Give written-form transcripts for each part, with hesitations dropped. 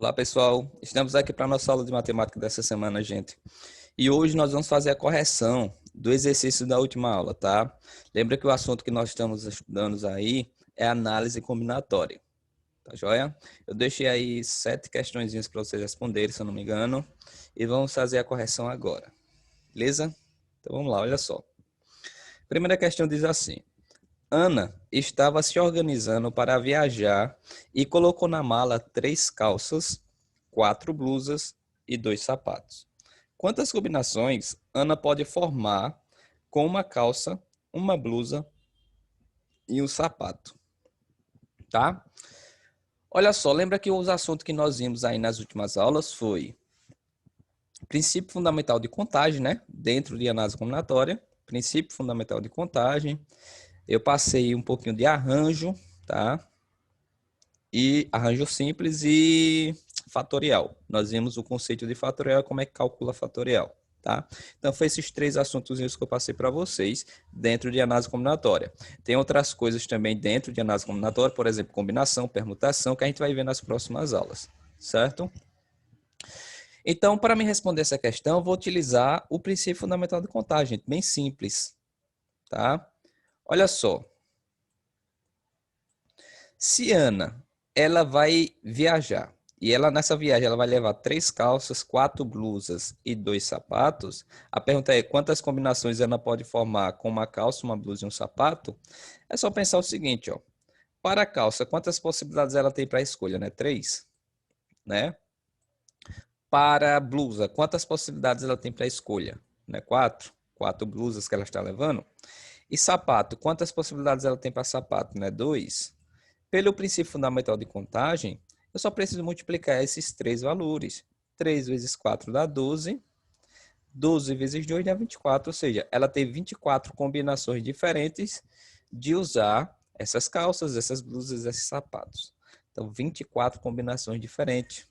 Olá, pessoal. Estamos aqui para a nossa aula de matemática dessa semana, gente. E hoje nós vamos fazer a correção do exercício da última aula, tá? Lembra que o assunto que nós estamos estudando aí é análise combinatória, tá joia? Eu deixei aí 7 questõezinhas para vocês responderem, se eu não me engano, e vamos fazer a correção agora, beleza? Então vamos lá, olha só. Primeira questão diz assim: Ana estava se organizando para viajar e colocou na mala 3 calças, 4 blusas e 2 sapatos. Quantas combinações Ana pode formar com uma calça, uma blusa e um sapato? Tá? Olha só, lembra que os assuntos que nós vimos aí nas últimas aulas foi princípio fundamental de contagem, né? Dentro de análise combinatória, princípio fundamental de contagem. Eu passei um pouquinho de arranjo, tá? E arranjo simples e fatorial. Nós vimos o conceito de fatorial, como é que calcula fatorial, tá? Então, foi esses 3 assuntos que eu passei para vocês dentro de análise combinatória. Tem outras coisas também dentro de análise combinatória, por exemplo, combinação, permutação, que a gente vai ver nas próximas aulas, certo? Então, para me responder essa questão, eu vou utilizar o princípio fundamental de contagem, bem simples, tá? Olha só. Se Ana, ela vai viajar e ela nessa viagem ela vai levar 3 calças, 4 blusas e 2 sapatos, a pergunta é quantas combinações Ana pode formar com uma calça, uma blusa e um sapato? É só pensar o seguinte, ó. Para a calça, quantas possibilidades ela tem para a escolha, né? 3, né? Para a blusa, quantas possibilidades ela tem para a escolha, né? 4. 4 blusas que ela está levando. E sapato, quantas possibilidades ela tem para sapato, né? 2. Pelo princípio fundamental de contagem, eu só preciso multiplicar esses 3 valores. 3 vezes 4 dá 12. 12 vezes 2 dá 24. Ou seja, ela tem 24 combinações diferentes de usar essas calças, essas blusas, esses sapatos. Então, 24 combinações diferentes.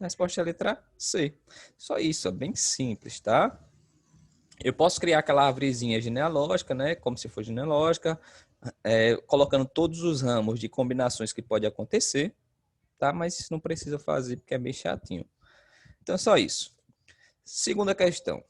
A resposta é a letra C. Só isso, é bem simples, tá? Eu posso criar aquela árvorezinha genealógica, né? Como se fosse genealógica, colocando todos os ramos de combinações que pode acontecer, tá? Mas não precisa fazer porque é bem chatinho. Então, só isso. Segunda questão.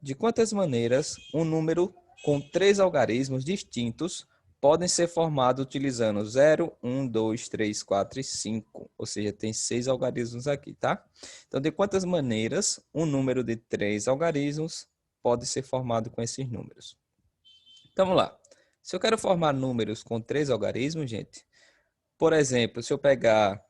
De quantas maneiras um número com 3 algarismos distintos podem ser formados utilizando 0, 1, 2, 3, 4 e 5? Ou seja, tem 6 algarismos aqui, tá? Então, de quantas maneiras um número de 3 algarismos pode ser formado com esses números? Então, vamos lá. Se eu quero formar números com 3 algarismos, gente, por exemplo, se eu pegar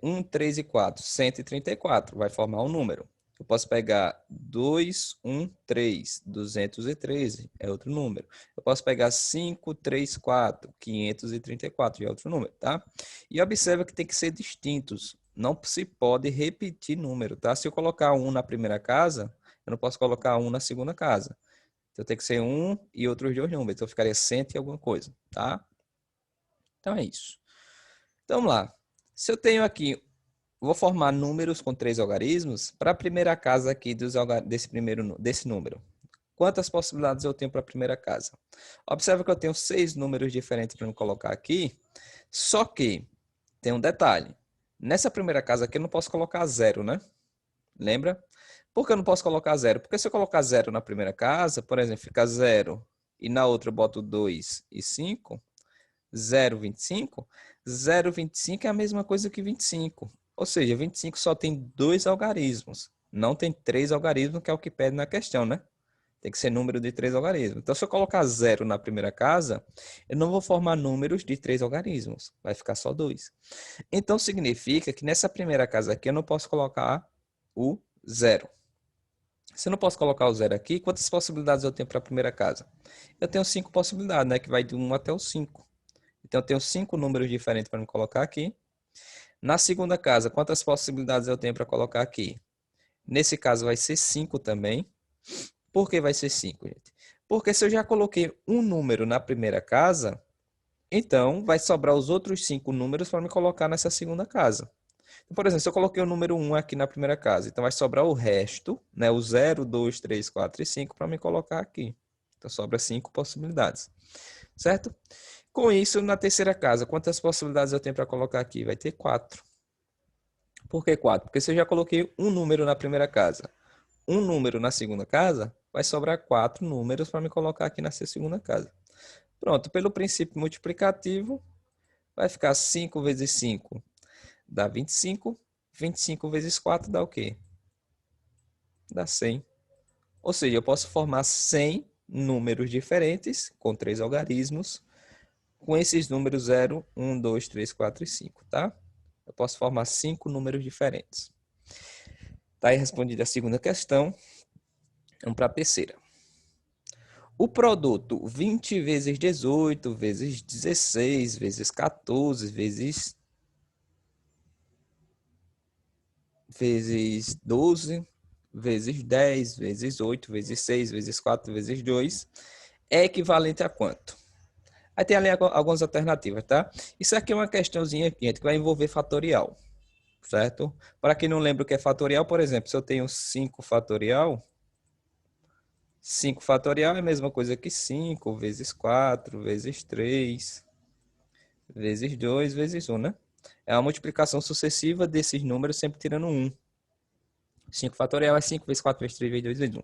1, 3 e 4, 134, vai formar um número. Eu posso pegar 2, 1, 3, 213, é outro número. Eu posso pegar 5, 3, 4, 534, já é outro número, tá? E observa que tem que ser distintos. Não se pode repetir número, tá? Se eu colocar 1 na primeira casa, eu não posso colocar 1 na segunda casa. Então tem que ser 1 e outros 2 números. Então ficaria 100 e alguma coisa, tá? Então é isso. Então vamos lá. Se eu tenho aqui, vou formar números com 3 algarismos para a primeira casa aqui desse número. Quantas possibilidades eu tenho para a primeira casa? Observa que eu tenho 6 números diferentes para me colocar aqui, só que tem um detalhe. Nessa primeira casa aqui eu não posso colocar 0, né? Lembra? Por que eu não posso colocar 0? Porque se eu colocar 0 na primeira casa, por exemplo, fica 0 e na outra eu boto 2 e 5, 0,25, 0,25 é a mesma coisa que 25. Ou seja, 25 só tem 2 algarismos. Não tem 3 algarismos, que é o que pede na questão, né? Tem que ser número de 3 algarismos. Então, se eu colocar 0 na primeira casa, eu não vou formar números de 3 algarismos. Vai ficar só 2. Então, significa que nessa primeira casa aqui, eu não posso colocar o 0. Se eu não posso colocar o 0 aqui, quantas possibilidades eu tenho para a primeira casa? Eu tenho 5 possibilidades, né? Que vai de 1 até o 5. Então, eu tenho 5 números diferentes para me colocar aqui. Na segunda casa, quantas possibilidades eu tenho para colocar aqui? Nesse caso, vai ser 5 também. Por que vai ser 5, gente? Porque se eu já coloquei um número na primeira casa, então vai sobrar os outros 5 números para me colocar nessa segunda casa. Então, por exemplo, se eu coloquei o número 1 aqui na primeira casa, então vai sobrar o resto, né, o 0, 2, 3, 4 e 5 para me colocar aqui. Então, sobra 5 possibilidades, certo? Com isso, na terceira casa, quantas possibilidades eu tenho para colocar aqui? Vai ter 4. Por que 4? Porque se eu já coloquei um número na primeira casa, um número na segunda casa, vai sobrar 4 números para me colocar aqui nessa segunda casa. Pronto, pelo princípio multiplicativo, vai ficar 5 vezes 5 dá 25. 25 vezes 4 dá o quê? Dá 100. Ou seja, eu posso formar 100 números diferentes, com 3 algarismos, com esses números 0, 1, 2, 3, 4 e 5, tá? Eu posso formar 5 números diferentes. Tá aí respondida a segunda questão. Vamos para a terceira. O produto 20 vezes 18, vezes 16, vezes 14, vezes 12, vezes 10, vezes 8, vezes 6, vezes 4, vezes 2, é equivalente a quanto? Aí tem ali algumas alternativas, tá? Isso aqui é uma questãozinha que vai envolver fatorial, certo? Para quem não lembra o que é fatorial, por exemplo, se eu tenho 5 fatorial, 5 fatorial é a mesma coisa que 5 vezes 4, vezes 3, vezes 2, vezes 1, né? É uma multiplicação sucessiva desses números, sempre tirando 1. 5 fatorial é 5 vezes 4 vezes 3 vezes 2 vezes 1.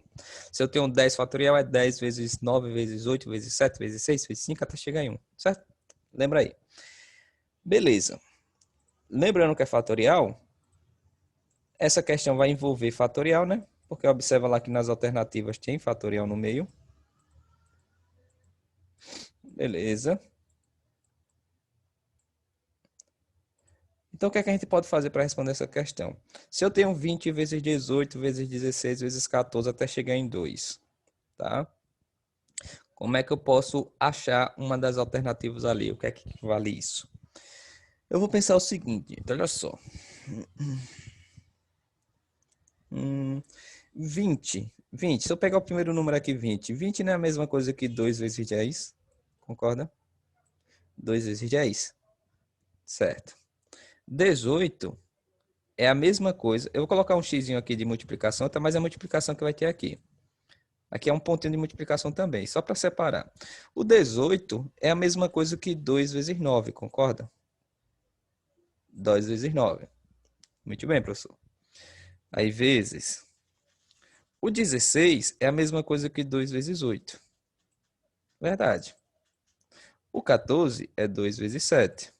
Se eu tenho 10 fatorial, é 10 vezes 9 vezes 8 vezes 7 vezes 6 vezes 5 até chegar em 1, certo? Lembra aí. Beleza. Lembrando que é fatorial, essa questão vai envolver fatorial, né? Porque observa lá que nas alternativas tem fatorial no meio. Beleza. Então, o que é que a gente pode fazer para responder essa questão? Se eu tenho 20 vezes 18 vezes 16 vezes 14 até chegar em 2, tá? Como é que eu posso achar uma das alternativas ali? O que é que vale isso? Eu vou pensar o seguinte, olha só. 20. Se eu pegar o primeiro número aqui, 20. 20 não é a mesma coisa que 2 vezes 10, concorda? 2 vezes 10, certo. 18 é a mesma coisa. Eu vou colocar um x aqui de multiplicação, tá? Mas é a multiplicação que vai ter aqui. Aqui é um pontinho de multiplicação também, só para separar. O 18 é a mesma coisa que 2 vezes 9, concorda? 2 vezes 9. Muito bem, professor. Aí, vezes. O 16 é a mesma coisa que 2 vezes 8. Verdade. O 14 é 2 vezes 7.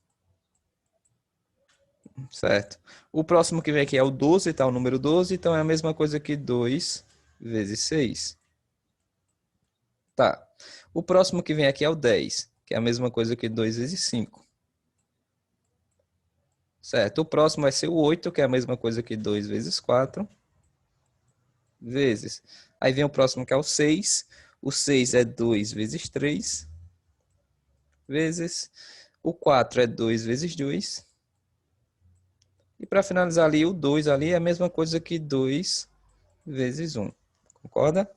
Certo. O próximo que vem aqui é o 12, tá? O número 12, então é a mesma coisa que 2 vezes 6. Tá. O próximo que vem aqui é o 10, que é a mesma coisa que 2 vezes 5. Certo. O próximo vai ser o 8, que é a mesma coisa que 2 vezes 4. Vezes. Aí vem o próximo que é o 6. O 6 é 2 vezes 3. Vezes. O 4 é 2 vezes 2. E para finalizar ali, o 2 ali é a mesma coisa que 2 vezes 1. Concorda?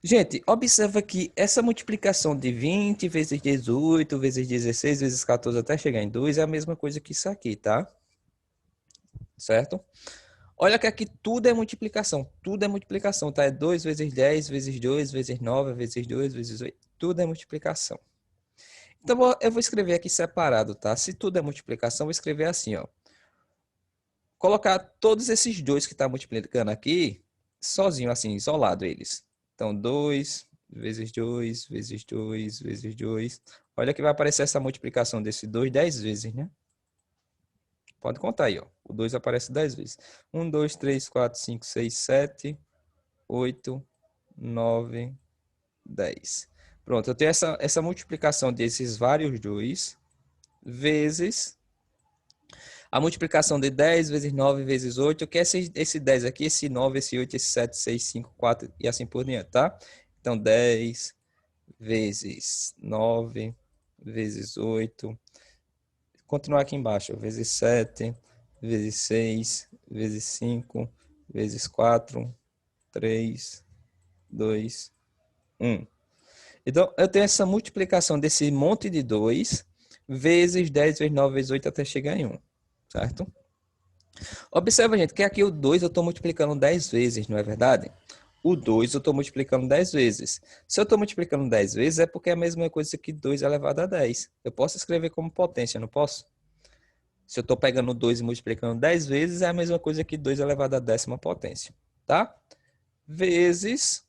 Gente, observa que essa multiplicação de 20 vezes 18 vezes 16 vezes 14 até chegar em 2 é a mesma coisa que isso aqui, tá? Certo? Olha que aqui tudo é multiplicação, tá? É 2 vezes 10 vezes 2 vezes 9 vezes 2 vezes 8, tudo é multiplicação. Então, eu vou escrever aqui separado, tá? Se tudo é multiplicação, eu vou escrever assim, ó. Colocar todos esses 2 que tá multiplicando aqui, sozinho, assim, isolado eles. Então, 2 vezes 2 vezes 2 vezes 2. Olha que vai aparecer essa multiplicação desse 2 10 vezes, né? Pode contar aí, ó. O 2 aparece 10 vezes. 1, 2, 3, 4, 5, 6, 7, 8, 9, 10. Pronto, eu tenho essa multiplicação desses vários 2 vezes a multiplicação de 10 vezes 9 vezes 8, que é esse 10 aqui, esse 9, esse 8, esse 7, 6, 5, 4 e assim por diante, tá? Então, 10 vezes 9 vezes 8. Continuar aqui embaixo, vezes 7, vezes 6, vezes 5, vezes 4, 3, 2, 1. Então, eu tenho essa multiplicação desse monte de 2 vezes 10 vezes 9 vezes 8 até chegar em 1, certo? Observa, gente, que aqui o 2 eu estou multiplicando 10 vezes, não é verdade? O 2 eu estou multiplicando 10 vezes. Se eu estou multiplicando 10 vezes, é porque é a mesma coisa que 2 elevado a 10. Eu posso escrever como potência, não posso? Se eu estou pegando 2 e multiplicando 10 vezes, é a mesma coisa que 2 elevado à 10ª potência, tá? Vezes...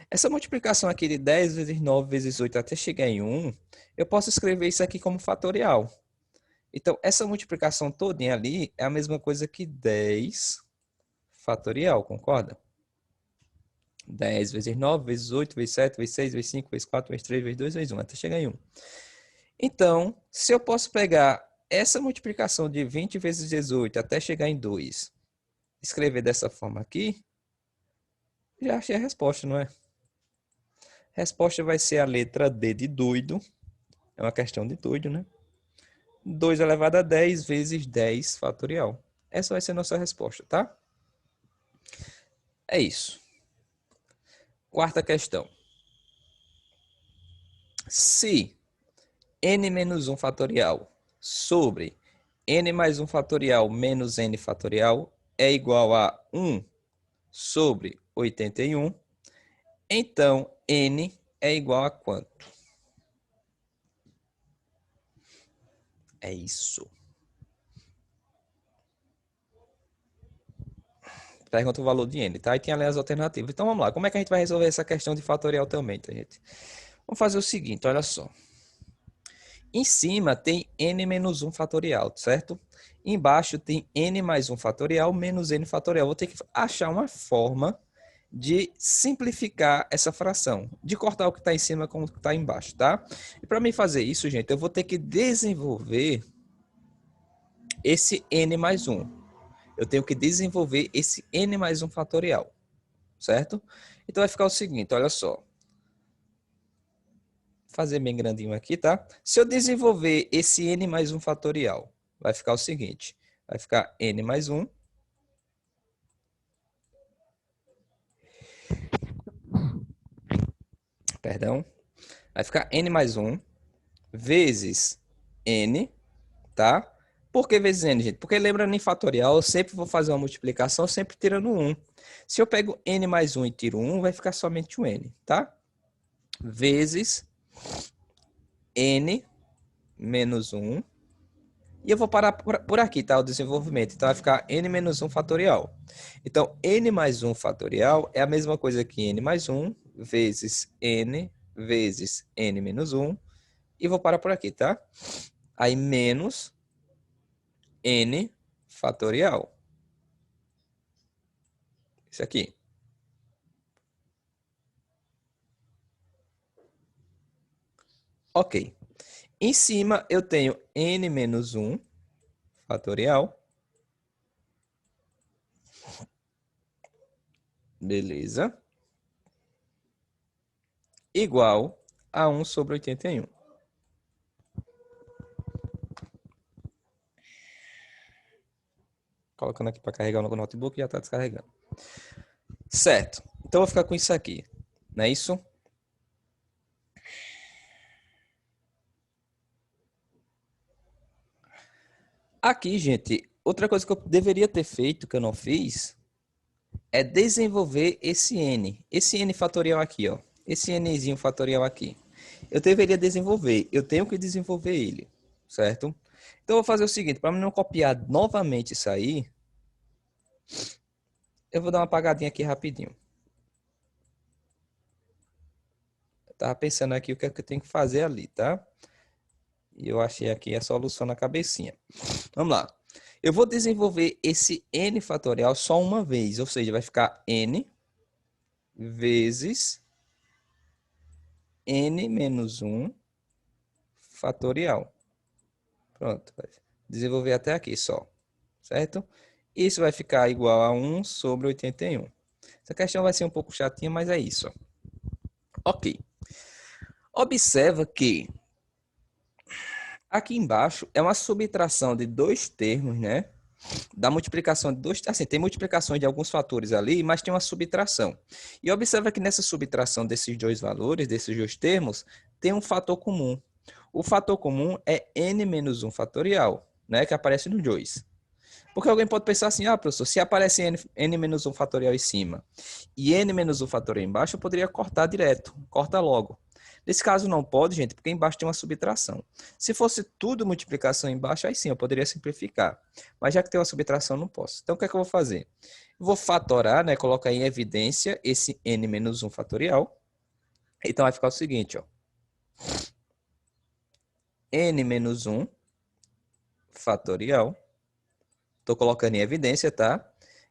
Essa multiplicação aqui de 10 vezes 9 vezes 8 até chegar em 1, eu posso escrever isso aqui como fatorial. Então, essa multiplicação todinha ali é a mesma coisa que 10 fatorial, concorda? 10 vezes 9 vezes 8 vezes 7 vezes 6 vezes 5 vezes 4 vezes 3 vezes 2 vezes 1, até chegar em 1. Então, se eu posso pegar essa multiplicação de 20 vezes 18 até chegar em 2, escrever dessa forma aqui, já achei a resposta, não é? A resposta vai ser a letra D de doido. É uma questão de doido, né? 2 elevado a 10 vezes 10 fatorial. Essa vai ser a nossa resposta, tá? É isso. Quarta questão. Se n menos 1 fatorial sobre n mais 1 fatorial menos n fatorial é igual a 1 sobre 81, então n é igual a quanto? É isso. Pergunta o valor de n, tá? E tem ali as alternativas. Então vamos lá. Como é que a gente vai resolver essa questão de fatorial também, tá, gente? Vamos fazer o seguinte, olha só. Em cima tem n menos 1 fatorial, certo? Embaixo tem n mais 1 fatorial menos n fatorial. Vou ter que achar uma forma de simplificar essa fração, de cortar o que está em cima com o que está embaixo, tá? E para mim fazer isso, gente, eu vou ter que desenvolver esse n mais 1. Eu tenho que desenvolver esse n mais 1 fatorial, certo? Então vai ficar o seguinte, olha só. Vou fazer bem grandinho aqui, tá? Se eu desenvolver esse n mais 1 fatorial, vai ficar o seguinte. Vai ficar n mais 1. Perdão. Vai ficar n mais 1 vezes n, tá? Por que vezes n, gente? Porque lembrando em fatorial, eu sempre vou fazer uma multiplicação sempre tirando 1. Se eu pego n mais 1 e tiro 1, vai ficar somente um n, tá? Vezes n menos 1. E eu vou parar por aqui, tá? O desenvolvimento. Então vai ficar n menos 1 fatorial. Então, n mais 1 fatorial é a mesma coisa que n mais 1 vezes n menos 1. E vou parar por aqui, tá? Aí menos n fatorial. Isso aqui. Ok. Em cima eu tenho n menos 1 fatorial. Beleza. Igual a 1 sobre 81. Colocando aqui para carregar no notebook, já está descarregando. Certo. Então, eu vou ficar com isso aqui. Não é isso? Aqui, gente, outra coisa que eu deveria ter feito, que eu não fiz, é desenvolver esse n. Esse n fatorial aqui, ó. Esse nzinho fatorial aqui. Eu deveria desenvolver. Eu tenho que desenvolver ele, certo? Então, eu vou fazer o seguinte. Para não copiar novamente isso aí, eu vou dar uma apagadinha aqui rapidinho. Eu tava pensando aqui o que é que eu tenho que fazer ali, tá? E eu achei aqui a solução na cabecinha. Vamos lá. Eu vou desenvolver esse n fatorial só uma vez, ou seja, vai ficar n vezes n menos 1 fatorial. Pronto. Vai desenvolver até aqui só, certo? Isso vai ficar igual a 1 sobre 81. Essa questão vai ser um pouco chatinha, mas é isso. Ok. Observa que aqui embaixo é uma subtração de dois termos, né? Da multiplicação de dois... Assim, tem multiplicações de alguns fatores ali, mas tem uma subtração. E observa que nessa subtração desses dois valores, desses dois termos, tem um fator comum. O fator comum é n menos 1 fatorial, né? Que aparece no 2. Porque alguém pode pensar assim, ah, professor, se aparece n menos 1 fatorial em cima e n menos 1 fatorial embaixo, eu poderia cortar direto, corta logo. Nesse caso não pode, gente, porque embaixo tem uma subtração. Se fosse tudo multiplicação embaixo, aí sim, eu poderia simplificar. Mas já que tem uma subtração, não posso. Então, o que é que eu vou fazer? Eu vou fatorar, né, colocar em evidência esse n menos 1 fatorial. Então, vai ficar o seguinte, ó. N menos 1 fatorial. Estou colocando em evidência, tá?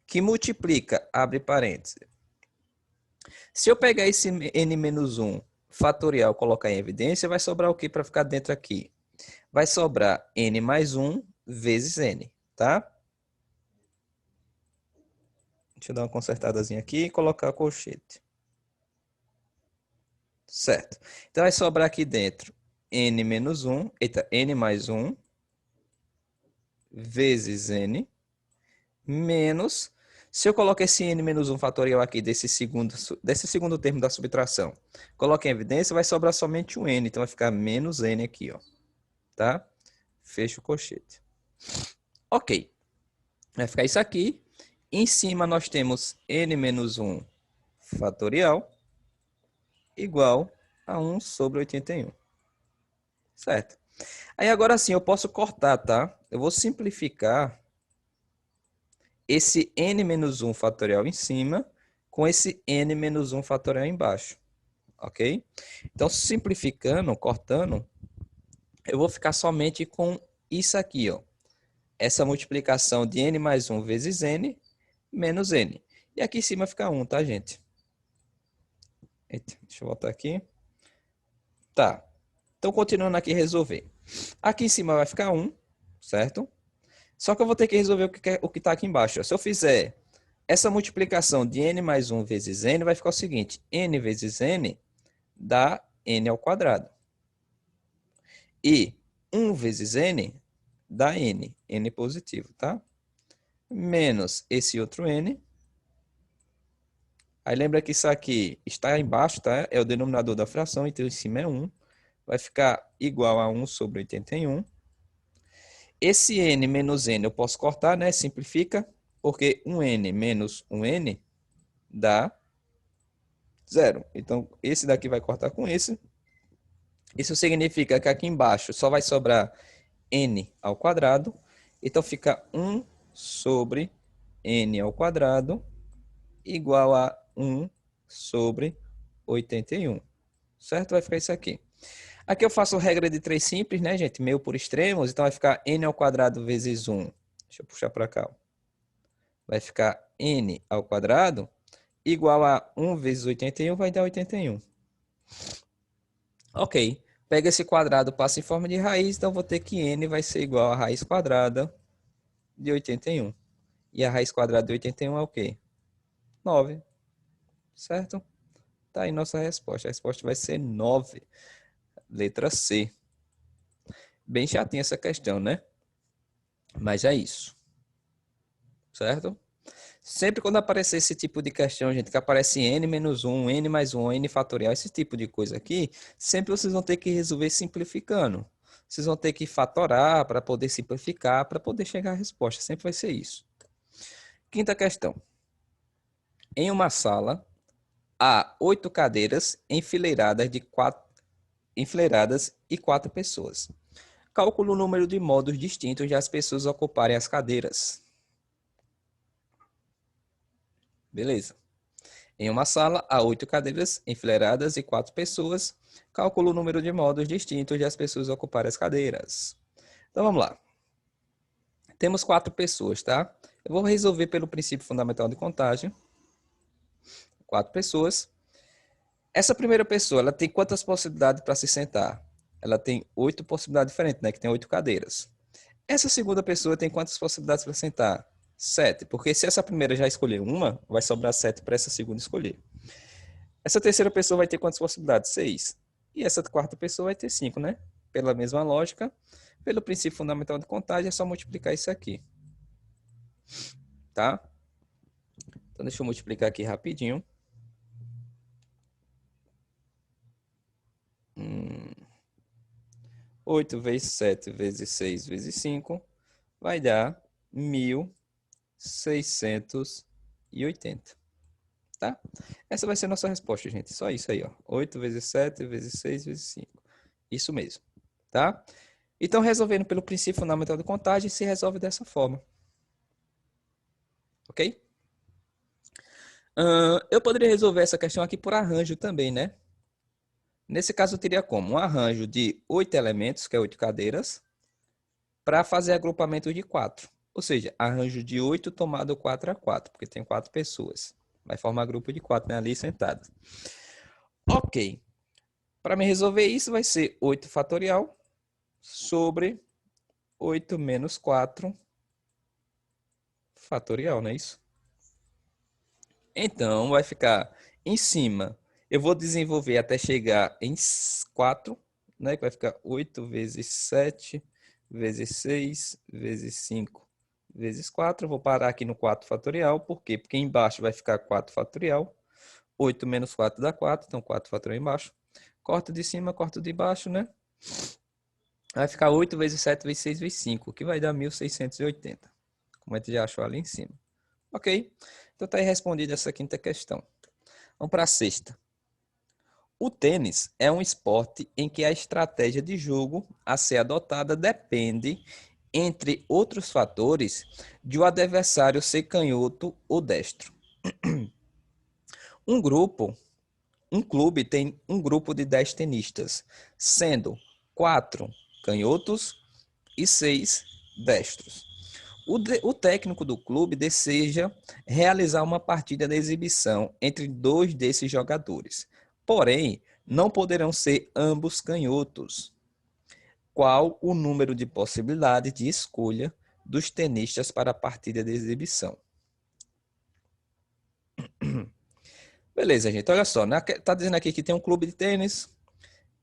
Que multiplica, abre parênteses. Se eu pegar esse n menos 1 fatorial e colocar em evidência, vai sobrar o que para ficar dentro aqui? Vai sobrar n mais 1 vezes n, tá? Deixa eu dar uma consertadazinha aqui e colocar colchete. Certo. Então, vai sobrar aqui dentro n menos 1, eita, n mais 1 vezes n menos... Se eu colocar esse n menos 1 fatorial aqui desse segundo termo da subtração, coloco em evidência, vai sobrar somente um n. Então, vai ficar menos n aqui, ó. Tá? Fecho o colchete. Ok. Vai ficar isso aqui. Em cima, nós temos n menos 1 fatorial igual a 1 sobre 81. Certo? Aí, agora sim, eu posso cortar, tá? Eu vou simplificar esse n menos 1 fatorial em cima com esse n menos 1 fatorial embaixo, ok? Então, simplificando, cortando, eu vou ficar somente com isso aqui, ó. Essa multiplicação de n mais 1 vezes n menos n. E aqui em cima fica 1, tá, gente? Eita, deixa eu voltar aqui. Tá. Então, continuando aqui, resolver. Aqui em cima vai ficar 1, certo? Só que eu vou ter que resolver o que está aqui embaixo. Se eu fizer essa multiplicação de n mais 1 vezes n, vai ficar o seguinte. N vezes n dá n ao quadrado. E 1 vezes n dá n. N positivo, tá? Menos esse outro n. Aí lembra que isso aqui está embaixo, tá? É o denominador da fração, então em cima é 1. Vai ficar igual a 1 sobre 81. Esse n menos n eu posso cortar, né? Simplifica, porque 1n menos 1n dá 0. Então, esse daqui vai cortar com esse. Isso significa que aqui embaixo só vai sobrar n ao quadrado. Então, fica 1 sobre n ao quadrado igual a 1 sobre 81. Certo? Vai ficar isso aqui. Aqui eu faço regra de 3 simples, né, gente? Meio por extremos. Então, vai ficar n ao quadrado vezes 1. Deixa eu puxar para cá. Vai ficar n ao quadrado igual a 1 vezes 81 vai dar 81. Ok. Pega esse quadrado, passa em forma de raiz. Então, vou ter que n vai ser igual a raiz quadrada de 81. E a raiz quadrada de 81 é o quê? 9. Certo? Tá aí nossa resposta. A resposta vai ser 9. Letra C. Bem chatinha essa questão, né? Mas é isso. Certo? Sempre quando aparecer esse tipo de questão, gente, que aparece n menos 1, n mais 1, n fatorial, esse tipo de coisa aqui, sempre vocês vão ter que resolver simplificando. Vocês vão ter que fatorar para poder simplificar, para poder chegar à resposta. Sempre vai ser isso. Quinta questão. Em uma sala, há 8 cadeiras enfileiradas e 4 pessoas. Calcule o número de modos distintos de as pessoas ocuparem as cadeiras. Beleza. Em uma sala, há 8 cadeiras enfileiradas e 4 pessoas. Calcule o número de modos distintos de as pessoas ocuparem as cadeiras. Então, vamos lá. Temos 4 pessoas, tá? Eu vou resolver pelo princípio fundamental de contagem. 4 pessoas. Essa primeira pessoa, ela tem quantas possibilidades para se sentar? Ela tem 8 possibilidades diferentes, né? Que tem 8 cadeiras. Essa segunda pessoa tem quantas possibilidades para sentar? 7. Porque se essa primeira já escolher uma, vai sobrar 7 para essa segunda escolher. Essa terceira pessoa vai ter quantas possibilidades? 6. E essa quarta pessoa vai ter 5, né? Pela mesma lógica, pelo princípio fundamental de contagem, é só multiplicar isso aqui. Tá? Então, deixa eu multiplicar aqui rapidinho. 8 vezes 7 vezes 6 vezes 5 vai dar 1.680. tá? Essa vai ser a nossa resposta, gente. Só isso aí, ó. 8 vezes 7 vezes 6 vezes 5. Isso mesmo, tá? Então, resolvendo pelo princípio fundamental de contagem, se resolve dessa forma. Ok? Eu poderia resolver essa questão aqui por arranjo também, né? Nesse caso, eu teria como? Um arranjo de 8 elementos, que é 8 cadeiras, para fazer agrupamento de 4. Ou seja, arranjo de 8 tomado 4 a 4, porque tem 4 pessoas. Vai formar grupo de 4, né, ali sentados. Ok. Para me resolver isso, vai ser 8 fatorial sobre 8 menos 4 fatorial, não é isso? Então, vai ficar em cima. Eu vou desenvolver até chegar em 4, né? Que vai ficar 8 vezes 7 vezes 6 vezes 5 vezes 4. Eu vou parar aqui no 4 fatorial. Por quê? Porque embaixo vai ficar 4 fatorial. 8 menos 4 dá 4, então 4 fatorial embaixo. Corto de cima, corto de baixo, né? Vai ficar 8 vezes 7 vezes 6 vezes 5, que vai dar 1680. Como a gente já achou ali em cima. Ok? Então está aí respondida essa quinta questão. Vamos para a sexta. O tênis é um esporte em que a estratégia de jogo a ser adotada depende, entre outros fatores, de o adversário ser canhoto ou destro. Um clube tem um grupo de 10 tenistas, sendo 4 canhotos e 6 destros. O técnico do clube deseja realizar uma partida de exibição entre 2 desses jogadores. Porém, não poderão ser ambos canhotos. Qual o número de possibilidades de escolha dos tenistas para a partida de exibição? Beleza, gente. Olha só. Tá dizendo aqui que tem um clube de tênis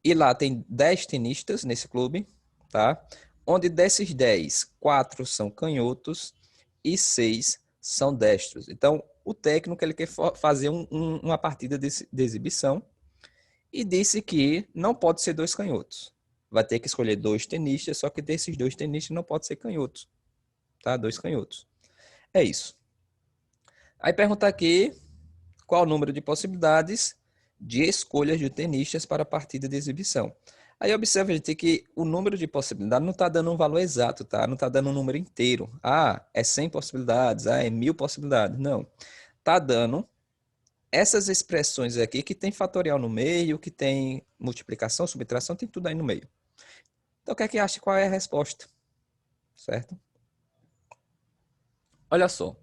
e lá tem 10 tenistas nesse clube, tá? Onde desses 10, 4 são canhotos e 6 são destros. Então, o técnico ele quer fazer uma partida de exibição e disse que não pode ser 2 canhotos. Vai ter que escolher 2 tenistas, só que desses 2 tenistas não pode ser canhotos, tá? 2 canhotos. É isso. Aí pergunta aqui qual o número de possibilidades de escolhas de tenistas para a partida de exibição. Aí observa, gente, que o número de possibilidades não está dando um valor exato, tá? Não está dando um número inteiro. Ah, é 100 possibilidades, ah, é 1000 possibilidades. Não. Está dando essas expressões aqui que tem fatorial no meio, que tem multiplicação, subtração, tem tudo aí no meio. Então, o que é que acha qual é a resposta? Certo? Olha só.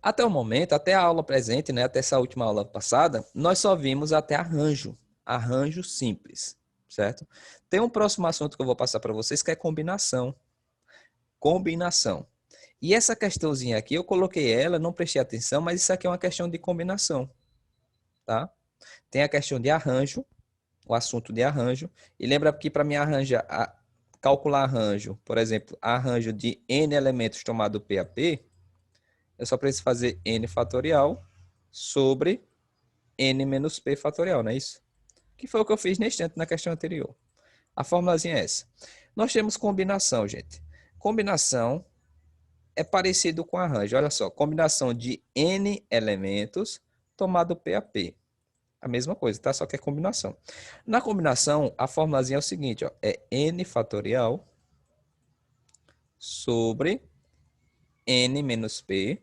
Até o momento, até a aula presente, né, até essa última aula passada, nós só vimos até arranjo, arranjo simples, certo? Tem um próximo assunto que eu vou passar para vocês que é combinação. Combinação. E essa questãozinha aqui, eu coloquei ela, não prestei atenção, mas isso aqui é uma questão de combinação, tá? Tem a questão de arranjo, o assunto de arranjo, e lembra que para mim calcular arranjo, por exemplo, arranjo de n elementos tomado P a P, eu só preciso fazer n fatorial sobre n menos p fatorial, não é isso? Que foi o que eu fiz neste instante na questão anterior. A formulazinha é essa. Nós temos combinação, gente. Combinação é parecido com arranjo. Olha só, combinação de n elementos tomado P a P. A mesma coisa, tá? Só que é combinação. Na combinação, a formulazinha é o seguinte, ó, é n fatorial sobre n menos p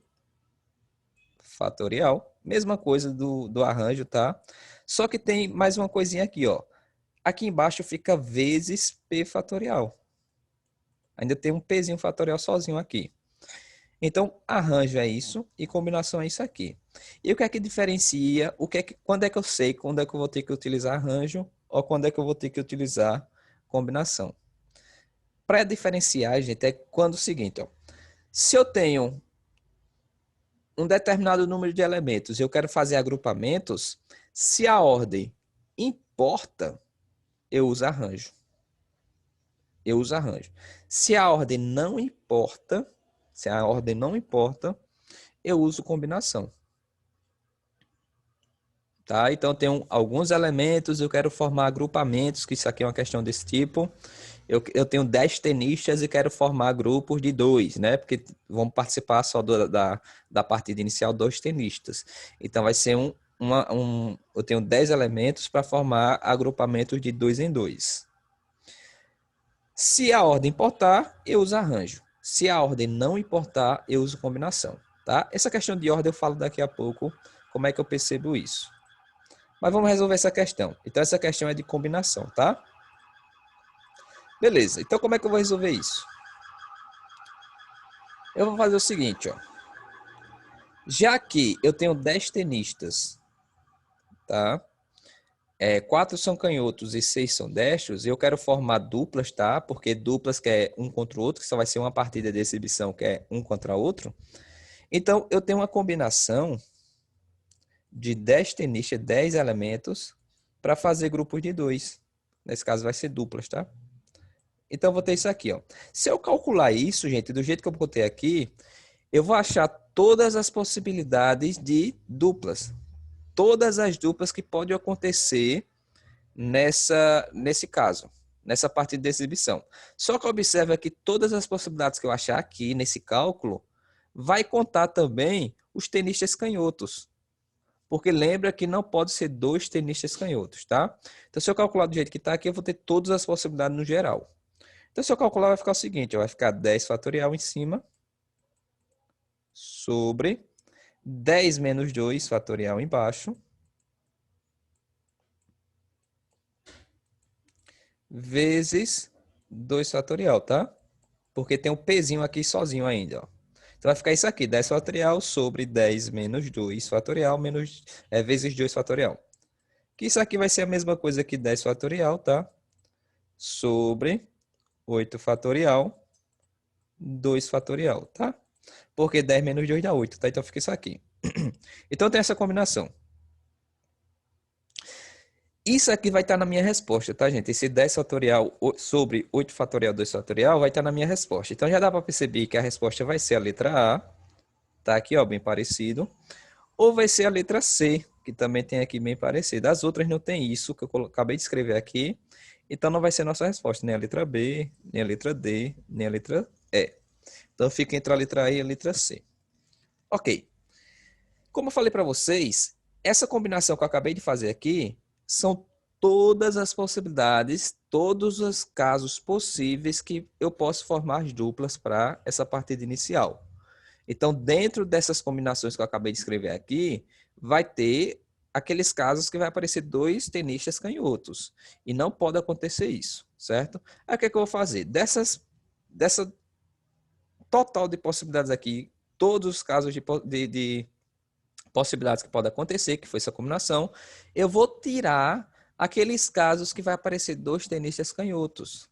fatorial. Mesma coisa do arranjo, tá? Só que tem mais uma coisinha aqui, ó. Aqui embaixo fica vezes p fatorial. Ainda tem um pzinho fatorial sozinho aqui. Então, arranjo é isso e combinação é isso aqui. E o que é que diferencia? Quando é que eu sei quando é que eu vou ter que utilizar arranjo ou quando é que eu vou ter que utilizar combinação? Para diferenciar, gente, é quando o seguinte, ó. Se eu tenho um determinado número de elementos e eu quero fazer agrupamentos, se a ordem importa, eu uso arranjo. Eu uso arranjo. Se a ordem não importa, eu uso combinação. Tá? Então, eu tenho alguns elementos, eu quero formar agrupamentos, que isso aqui é uma questão desse tipo, Eu tenho 10 tenistas e quero formar grupos de 2, né? Porque vão participar só da partida inicial 2 tenistas. Então vai ser eu tenho 10 elementos para formar agrupamentos de 2 em 2. Se a ordem importar, eu uso arranjo. Se a ordem não importar, eu uso combinação, tá? Essa questão de ordem eu falo daqui a pouco, como é que eu percebo isso. Mas vamos resolver essa questão. Então essa questão é de combinação, tá? Beleza, então como é que eu vou resolver isso? Eu vou fazer o seguinte, ó. Já que eu tenho 10 tenistas, tá? 4 são canhotos e 6 são destros, eu quero formar duplas, tá? Porque duplas que é um contra o outro, que só vai ser uma partida de exibição que é um contra o outro. Então, eu tenho uma combinação de 10 tenistas, 10 elementos, para fazer grupos de 2. Nesse caso, vai ser duplas, tá? Então, eu vou ter isso aqui, ó. Se eu calcular isso, gente, do jeito que eu botei aqui, eu vou achar todas as possibilidades de duplas. Todas as duplas que podem acontecer nesse caso, nessa partida de exibição. Só que observa que todas as possibilidades que eu achar aqui nesse cálculo vai contar também os tenistas canhotos. Porque lembra que não pode ser 2 tenistas canhotos, tá? Então, se eu calcular do jeito que está aqui, eu vou ter todas as possibilidades no geral. Então, se eu calcular, vai ficar o seguinte, vai ficar 10 fatorial em cima sobre 10 menos 2 fatorial embaixo, vezes 2 fatorial, tá? Porque tem um pezinho aqui sozinho ainda, ó. Então vai ficar isso aqui, 10 fatorial sobre 10 menos 2 fatorial vezes 2 fatorial. Que isso aqui vai ser a mesma coisa que 10 fatorial, tá? Sobre 8 fatorial, 2 fatorial, tá? Porque 10 menos 2 dá 8, tá? Então fica isso aqui. Então tem essa combinação. Isso aqui vai estar na minha resposta, tá, gente? Esse 10 fatorial sobre 8 fatorial 2 fatorial vai estar na minha resposta. Então já dá para perceber que a resposta vai ser a letra A, tá aqui, ó, bem parecido. Ou vai ser a letra C, que também tem aqui bem parecido. As outras não tem isso que eu acabei de escrever aqui. Então não vai ser nossa resposta, nem a letra B, nem a letra D, nem a letra E. Então fica entre a letra E e a letra C. Ok. Como eu falei para vocês, essa combinação que eu acabei de fazer aqui são todas as possibilidades, todos os casos possíveis que eu posso formar as duplas para essa partida inicial. Então, dentro dessas combinações que eu acabei de escrever aqui, vai ter aqueles casos que vai aparecer 2 tenistas canhotos. E não pode acontecer isso, certo? Aí o que é que eu vou fazer? Dessa total de possibilidades aqui, todos os casos de possibilidades que podem acontecer, que foi essa combinação, eu vou tirar aqueles casos que vai aparecer 2 tenistas canhotos.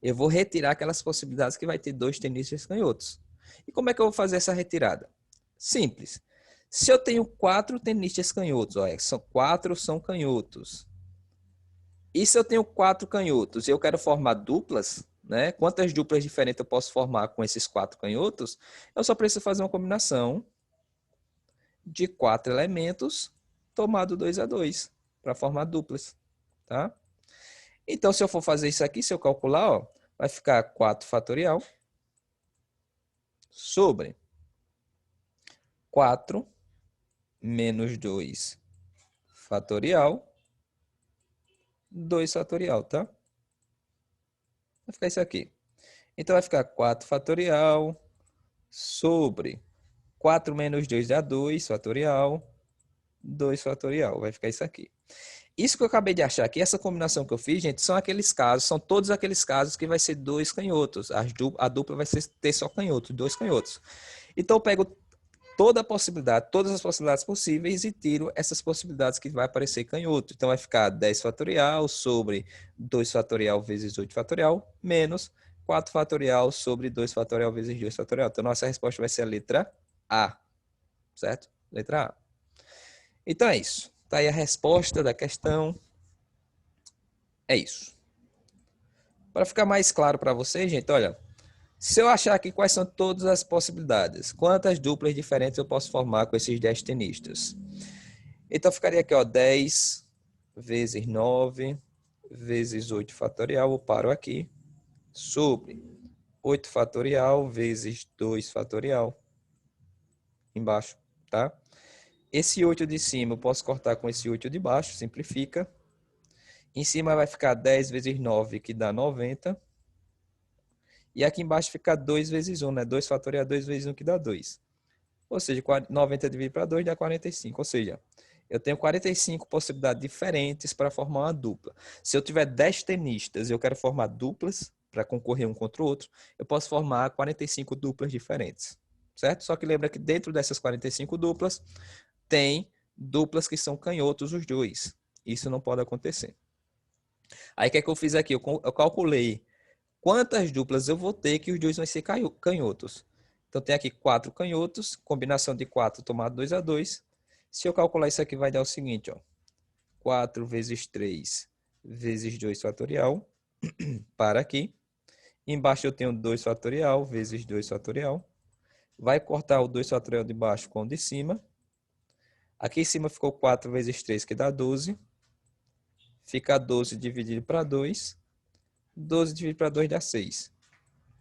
Eu vou retirar aquelas possibilidades que vai ter 2 tenistas canhotos. E como é que eu vou fazer essa retirada? Simples. Se eu tenho 4 tenistas canhotos, olha, 4 são canhotos. E se eu tenho 4 canhotos e eu quero formar duplas, né? Quantas duplas diferentes eu posso formar com esses 4 canhotos? Eu só preciso fazer uma combinação de 4 elementos tomado 2 a 2 para formar duplas, tá? Então, se eu for fazer isso aqui, se eu calcular, ó, vai ficar 4 fatorial sobre 4 menos 2 fatorial, 2 fatorial, tá? Vai ficar isso aqui. Então, vai ficar 4 fatorial sobre 4 menos 2 dá 2 fatorial, 2 fatorial. Vai ficar isso aqui. Isso que eu acabei de achar aqui, essa combinação que eu fiz, gente, são aqueles casos, são todos aqueles casos que vai ser 2 canhotos. A dupla vai ter só canhotos, 2 canhotos. Então, eu pego toda a possibilidade, todas as possibilidades possíveis e tiro essas possibilidades que vai aparecer canhoto. Então, vai ficar 10 fatorial sobre 2 fatorial vezes 8 fatorial, menos 4 fatorial sobre 2 fatorial vezes 2 fatorial. Então, nossa resposta vai ser a letra A, certo? Letra A. Então, é isso. Tá aí a resposta da questão. É isso. Para ficar mais claro para vocês, gente, olha, se eu achar aqui quais são todas as possibilidades, quantas duplas diferentes eu posso formar com esses 10 tenistas? Então, ficaria aqui, ó, 10 vezes 9 vezes 8 fatorial, eu paro aqui. sobre 8 fatorial vezes 2 fatorial embaixo, tá? Esse 8 de cima eu posso cortar com esse 8 de baixo, simplifica. Em cima vai ficar 10 vezes 9, que dá 90. E aqui embaixo fica 2 vezes 1, né? 2 fatorial 2 vezes 1, que dá 2. Ou seja, 90 dividido para 2 dá 45. Ou seja, eu tenho 45 possibilidades diferentes para formar uma dupla. Se eu tiver 10 tenistas e eu quero formar duplas para concorrer um contra o outro, eu posso formar 45 duplas diferentes. Certo? Só que lembra que dentro dessas 45 duplas, tem duplas que são canhotos os dois. Isso não pode acontecer. Aí o que é que eu fiz aqui? Eu calculei quantas duplas eu vou ter que os dois vão ser canhotos. Então tem aqui 4 canhotos, combinação de 4 tomado 2 a 2. Se eu calcular isso aqui vai dar o seguinte, ó. 4 vezes 3 vezes 2 fatorial, para aqui. Embaixo eu tenho 2 fatorial vezes 2 fatorial. Vai cortar o 2 fatorial de baixo com o de cima. Aqui em cima ficou 4 vezes 3, que dá 12. Fica 12 dividido para 2. 12 dividido para 2 dá 6.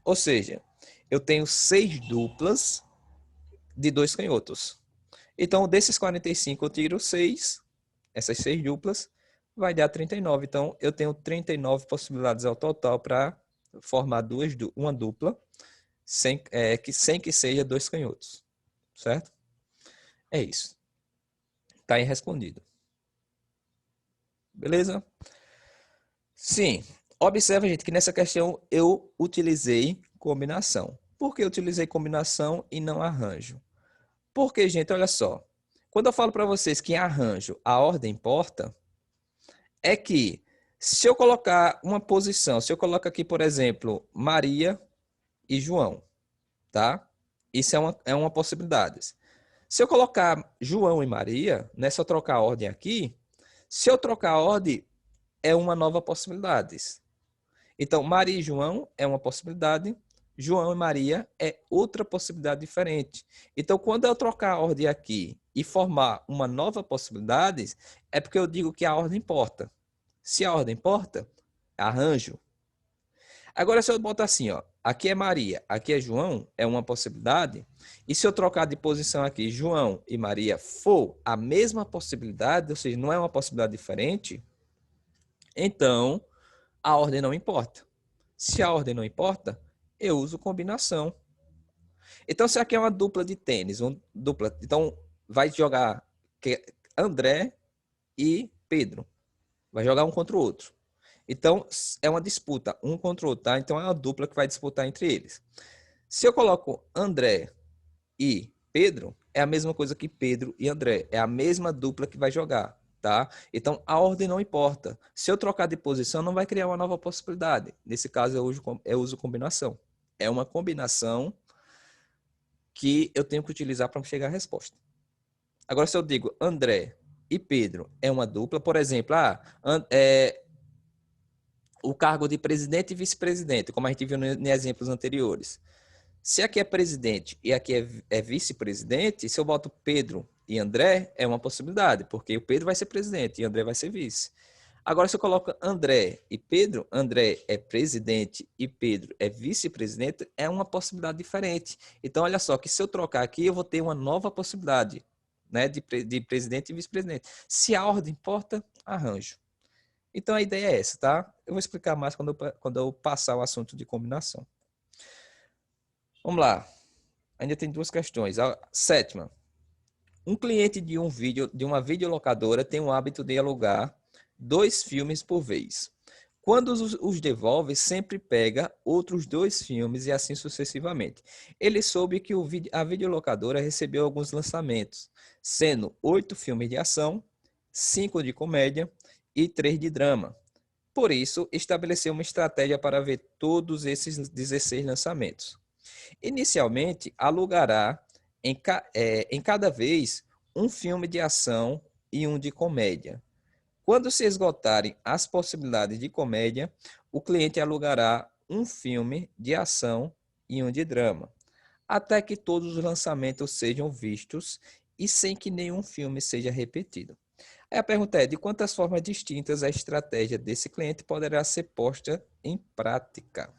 Ou seja, eu tenho 6 duplas de 2 canhotos. Então, desses 45, eu tiro 6. Essas 6 duplas vai dar 39. Então, eu tenho 39 possibilidades ao total para formar uma dupla sem que seja 2 canhotos. Certo? É isso. Está aí respondido. Beleza? Sim. Observa, gente, que nessa questão eu utilizei combinação. Por que eu utilizei combinação e não arranjo? Porque, gente, olha só. Quando eu falo para vocês que em arranjo a ordem importa, é que se eu colocar uma posição, se eu coloco aqui, por exemplo, Maria e João, tá? Isso é uma possibilidade. Se eu colocar João e Maria, né, se eu trocar a ordem aqui, se eu trocar a ordem, é uma nova possibilidade. Então, Maria e João é uma possibilidade, João e Maria é outra possibilidade diferente. Então, quando eu trocar a ordem aqui e formar uma nova possibilidade, é porque eu digo que a ordem importa. Se a ordem importa, arranjo. Agora, se eu botar assim, ó, aqui é Maria, aqui é João, é uma possibilidade. E se eu trocar de posição aqui, João e Maria for a mesma possibilidade, ou seja, não é uma possibilidade diferente, então a ordem não importa. Se a ordem não importa, eu uso combinação. Então, se aqui é uma dupla de tênis, então vai jogar André e Pedro. Vai jogar um contra o outro. Então, é uma disputa, um contra o outro, tá? Então, é uma dupla que vai disputar entre eles. Se eu coloco André e Pedro, é a mesma coisa que Pedro e André. É a mesma dupla que vai jogar, tá? Então, a ordem não importa. Se eu trocar de posição, não vai criar uma nova possibilidade. Nesse caso, eu uso combinação. É uma combinação que eu tenho que utilizar para chegar à resposta. Agora, se eu digo André e Pedro é uma dupla, por exemplo, o cargo de presidente e vice-presidente, como a gente viu em exemplos anteriores. Se aqui é presidente e aqui é vice-presidente, se eu boto Pedro e André, é uma possibilidade, porque o Pedro vai ser presidente e André vai ser vice. Agora, se eu coloco André e Pedro, André é presidente e Pedro é vice-presidente, é uma possibilidade diferente. Então, olha só, que se eu trocar aqui, eu vou ter uma nova possibilidade, né, de presidente e vice-presidente. Se a ordem importa, arranjo. Então, a ideia é essa, tá? Eu vou explicar mais quando eu passar o assunto de combinação. Vamos lá. Ainda tem duas questões. A sétima. Um cliente de uma videolocadora tem o hábito de alugar 2 filmes por vez. Quando os devolve, sempre pega outros 2 filmes e assim sucessivamente. Ele soube que a videolocadora recebeu alguns lançamentos, sendo 8 filmes de ação, 5 de comédia e 3 de drama. Por isso, estabeleceu uma estratégia para ver todos esses 16 lançamentos. Inicialmente, alugará em cada vez um filme de ação e um de comédia. Quando se esgotarem as possibilidades de comédia, o cliente alugará um filme de ação e um de drama, até que todos os lançamentos sejam vistos e sem que nenhum filme seja repetido. Aí a pergunta é: de quantas formas distintas a estratégia desse cliente poderá ser posta em prática?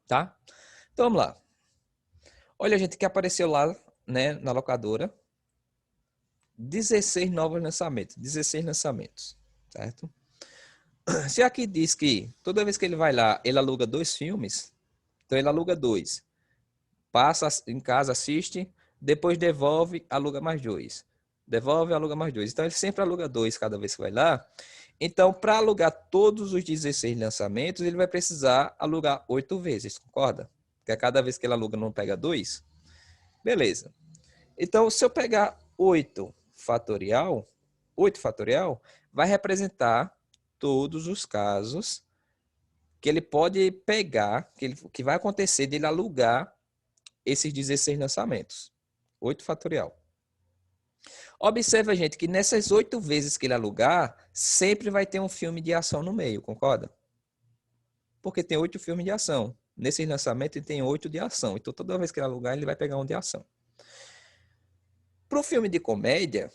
tá? Então, vamos lá. Olha, gente, que apareceu lá, né, na locadora, 16 novos lançamentos, 16 lançamentos, certo? Se aqui diz que toda vez que ele vai lá, ele aluga 2 filmes, então ele aluga 2, passa em casa, assiste, depois devolve, aluga mais 2. Devolve, aluga mais 2. Então ele sempre aluga 2 cada vez que vai lá. Então, para alugar todos os 16 lançamentos, ele vai precisar alugar 8 vezes, concorda? Porque a cada vez que ele aluga não pega 2. Beleza. Então, se eu pegar 8 fatorial vai representar todos os casos que ele pode pegar, que vai acontecer dele alugar esses 16 lançamentos. 8 fatorial. Observa, gente, que nessas 8 vezes que ele alugar, sempre vai ter um filme de ação no meio, concorda? Porque tem 8 filmes de ação. Nesse lançamento, ele tem 8 de ação. Então, toda vez que ele alugar, ele vai pegar um de ação. Para o filme de comédia,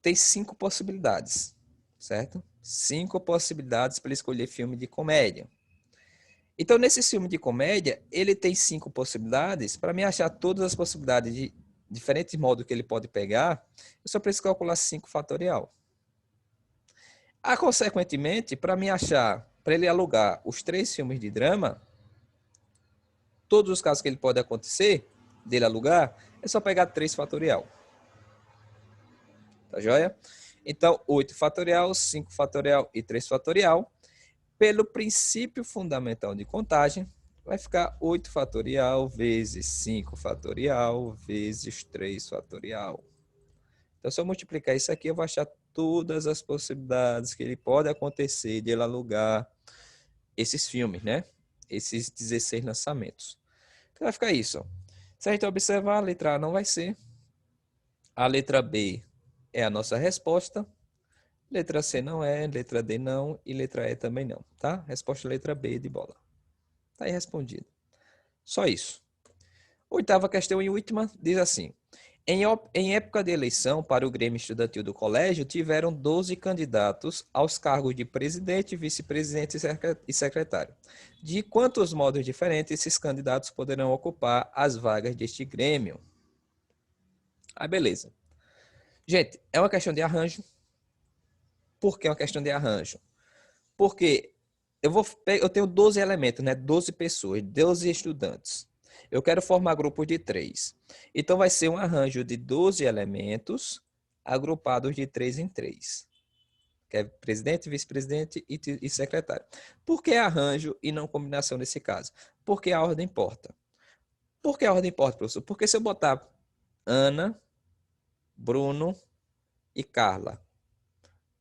tem 5 possibilidades, certo? 5 possibilidades para escolher filme de comédia. Então, nesse filme de comédia, ele tem 5 possibilidades. Para me achar todas as possibilidades de diferentes modos que ele pode pegar, eu só preciso calcular 5 fatorial. Consequentemente, para me achar, para ele alugar os 3 filmes de drama, todos os casos que ele pode acontecer, dele alugar, é só pegar 3 fatorial. Tá joia? Então, 8 fatorial, 5 fatorial e 3 fatorial. Pelo princípio fundamental de contagem, vai ficar 8 fatorial vezes 5 fatorial vezes 3 fatorial. Então, se eu multiplicar isso aqui, eu vou achar todas as possibilidades que ele pode acontecer de ele alugar esses filmes, né? Esses 16 lançamentos. Então, vai ficar isso. Ó. Se a gente observar, a letra A não vai ser. A letra B é a nossa resposta. Letra C não é, letra D não e letra E também não, tá? Resposta letra B de bola. Tá aí respondido. Só isso. Oitava questão e última diz assim: em época de eleição para o Grêmio Estudantil do colégio, tiveram 12 candidatos aos cargos de presidente, vice-presidente e secretário. De quantos modos diferentes esses candidatos poderão ocupar as vagas deste Grêmio? Ah, beleza. Gente, é uma questão de arranjo. Por que é uma questão de arranjo? Porque eu tenho 12 elementos, né? 12 pessoas, 12 estudantes. Eu quero formar grupos de 3. Então, vai ser um arranjo de 12 elementos agrupados de 3 em 3. Que é presidente, vice-presidente e secretário. Por que arranjo e não combinação nesse caso? Porque a ordem importa. Por que a ordem importa, professor? Porque se eu botar Ana, Bruno e Carla.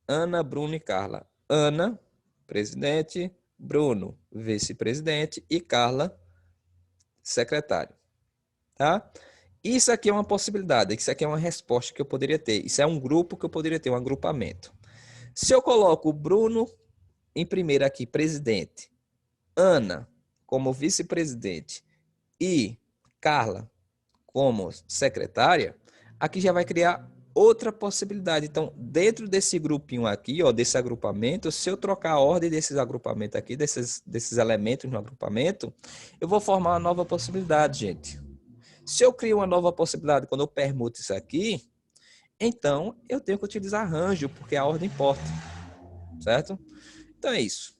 Ana, Bruno e Carla. Ana, presidente, Bruno, vice-presidente e Carla, secretário, tá? Isso aqui é uma possibilidade, isso aqui é uma resposta que eu poderia ter. Isso é um grupo que eu poderia ter, um agrupamento. Se eu coloco o Bruno em primeiro aqui, presidente, Ana como vice-presidente e Carla como secretária, aqui já vai criar outra possibilidade. Então, dentro desse grupinho aqui, ó, desse agrupamento, se eu trocar a ordem desses agrupamentos aqui, desses elementos no agrupamento, eu vou formar uma nova possibilidade, gente. Se eu crio uma nova possibilidade quando eu permuto isso aqui, então eu tenho que utilizar arranjo, porque a ordem importa, certo? Então é isso.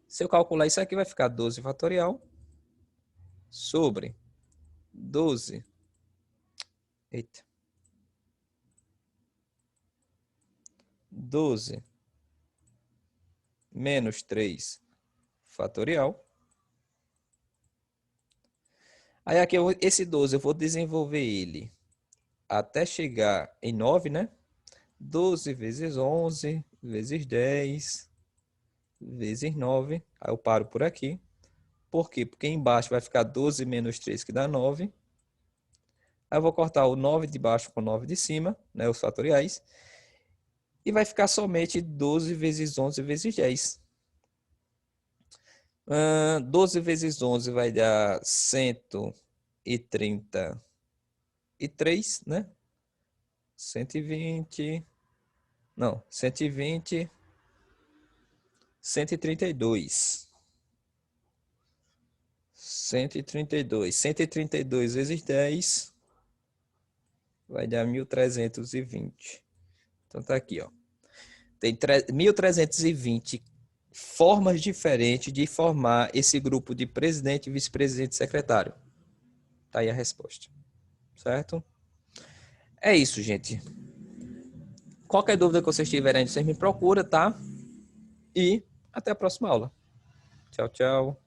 Se eu calcular isso aqui, vai ficar 12 fatorial sobre 12. Eita. 12 menos 3 fatorial. Aí aqui esse 12 eu vou desenvolver ele até chegar em 9, né? 12 vezes 11 vezes 10 vezes 9. Aí eu paro por aqui. Por quê? Porque embaixo vai ficar 12 menos 3 que dá 9. Aí eu vou cortar o 9 de baixo com o 9 de cima, né? Os fatoriais. E vai ficar somente 12 vezes 11 vezes 10. 12 vezes 11 vai dar 133, né? 120. Não, 120. 132. 132. 132. 132 vezes 10 vai dar 1.320. Então tá aqui, ó. Tem 1.320 formas diferentes de formar esse grupo de presidente, vice-presidente e secretário. Tá aí a resposta. Certo? É isso, gente. Qualquer dúvida que vocês tiverem, vocês me procuram, tá? E até a próxima aula. Tchau, tchau.